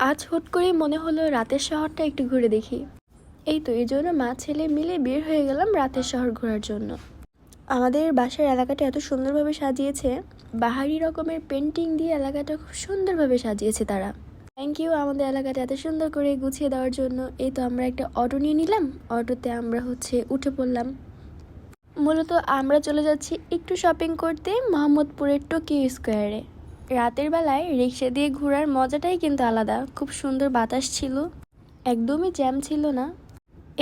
আজ হুট করেই মনে হলো রাতের শহরটা একটু ঘুরে দেখি। এই তো এই জন্য মা ছেলে মিলে বের হয়ে গেলাম রাতের শহর ঘোরার জন্য। আমাদের বাসার এলাকাটা এত সুন্দরভাবে সাজিয়েছে, বাহারি রকমের পেন্টিং দিয়ে এলাকাটা খুব সুন্দরভাবে সাজিয়েছে তারা। থ্যাংক ইউ আমাদের এলাকাটা এত সুন্দর করে গুছিয়ে দেওয়ার জন্য। এই তো আমরা একটা অটো নিয়ে নিলাম, অটোতে আমরা উঠে পড়লাম। মূলত আমরা চলে যাচ্ছি একটু শপিং করতে মোহাম্মদপুরের টোকিও স্কোয়ারে। রাতের বেলায় রিক্সা দিয়ে ঘোরার মজাটাই কিন্তু আলাদা। খুব সুন্দর বাতাস ছিল, একদমই জ্যাম ছিল না।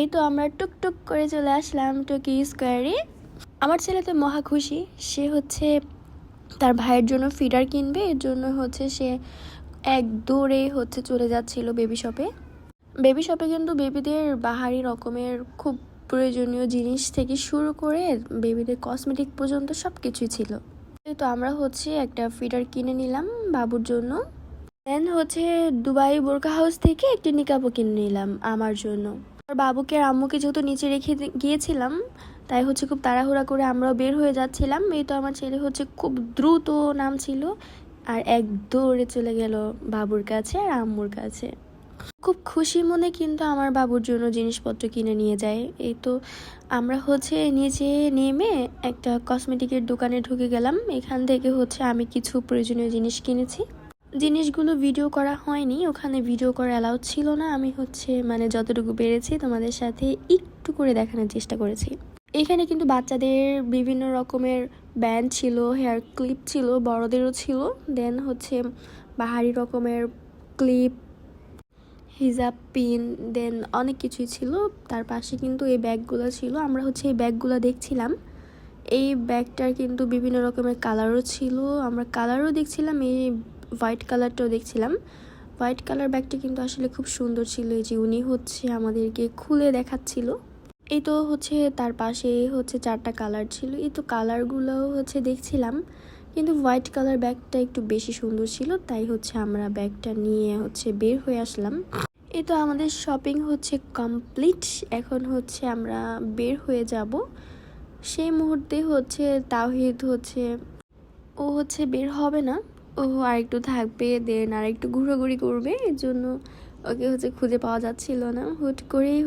এই তো আমরা টুকটুক করে চলে আসলাম টোকিও স্কোয়ারে। আমার ছেলে তো মহা খুশি, সে তার ভাইয়ের জন্য ফিডার কিনবে, এর জন্য সে এক দৌড়ে চলে যাচ্ছিল বেবি শপে। বেবি শপে কিন্তু বেবিদের বাহারি রকমের খুব প্রয়োজনীয় জিনিস থেকে শুরু করে বেবিদের কসমেটিক পর্যন্ত সব কিছুই ছিল। তো আমরা একটা ফিডার কিনে নিলাম বাবুর জন্য। দেন দুবাই বোরকা হাউস থেকে একটি নিকাবও কিনে নিলাম আমার জন্য। আর বাবুকে আর আম্মুকে যেহেতু নিচে রেখে গিয়েছিলাম, তাই খুব তাড়াহুড়া করে আমরাও বের হয়ে যাচ্ছিলাম। এই তো আমার ছেলে খুব দ্রুত নামছিল আর এক দৌড়ে চলে গেল বাবুর কাছে আর আম্মুর কাছে। খুব খুশি মনে কিন্তু আমার বাবুর জন্য জিনিসপত্র কিনে নিয়ে যায়। এই তো আমরা নিচে নেমে একটা কসমেটিকের দোকানে ঢুকে গেলাম। এখান থেকে আমি কিছু প্রয়োজনীয় জিনিস কিনেছি। জিনিসগুলো ভিডিও করা হয়নি, ওখানে ভিডিও করা অ্যালাউড ছিল না। আমি যতটুকু পেরেছি তোমাদের সাথে একটু করে দেখানোর চেষ্টা করেছি। এখানে কিন্তু বাচ্চাদের বিভিন্ন রকমের ব্যান্ড ছিল, হেয়ার ক্লিপ ছিল, বড়দেরও ছিল। দেন বাহারি রকমের ক্লিপ, হিজাব পিন, দেন অনেক কিছুই ছিল। তার পাশে কিন্তু এই ব্যাগগুলো ছিল। আমরা এই ব্যাগগুলো দেখছিলাম। এই ব্যাগটার কিন্তু বিভিন্ন রকমের কালারও ছিল, আমরা কালারও দেখছিলাম, এই হোয়াইট কালারটাও দেখছিলাম। হোয়াইট কালার ব্যাগটা কিন্তু আসলে খুব সুন্দর ছিল। এই যে উনি আমাদেরকে খুলে দেখাচ্ছিল। এই তো তার পাশে 4টা কালার ছিল। এই তো কালারগুলোও দেখছিলাম, কিন্তু হোয়াইট কালার ব্যাগটা একটু বেশি সুন্দর ছিল, তাই আমরা ব্যাগটা নিয়ে বের হয়ে আসলাম। এই তো আমাদের শপিং কমপ্লিট। এখন আমরা বের হয়ে যাব। সেই মুহূর্তে তাওহিদ ও বের হবে না, ও আরেকটু থাকবে, দেন আরেকটু ঘোরাঘুরি করবে। এর জন্য ওকে খুঁজে পাওয়া যাচ্ছিল না। হুট করেই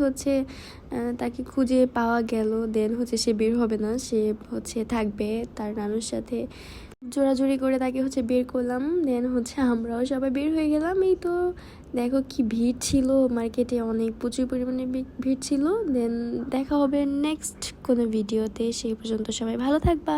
তাকে খুঁজে পাওয়া গেল। দেন সে বের হবে না, সে থাকবে তার নানুর সাথে। জোরাজুরি করে তাকে বের করলাম। দেন আমরাও সবাই বের হয়ে গেলাম। এই তো দেখো কি ভিড় ছিল মার্কেটে, অনেক প্রচুর পরিমাণে ভিড় ছিল। দেন দেখা হবে নেক্সট কোনো ভিডিওতে। সেই পর্যন্ত সবাই ভালো থাকবা।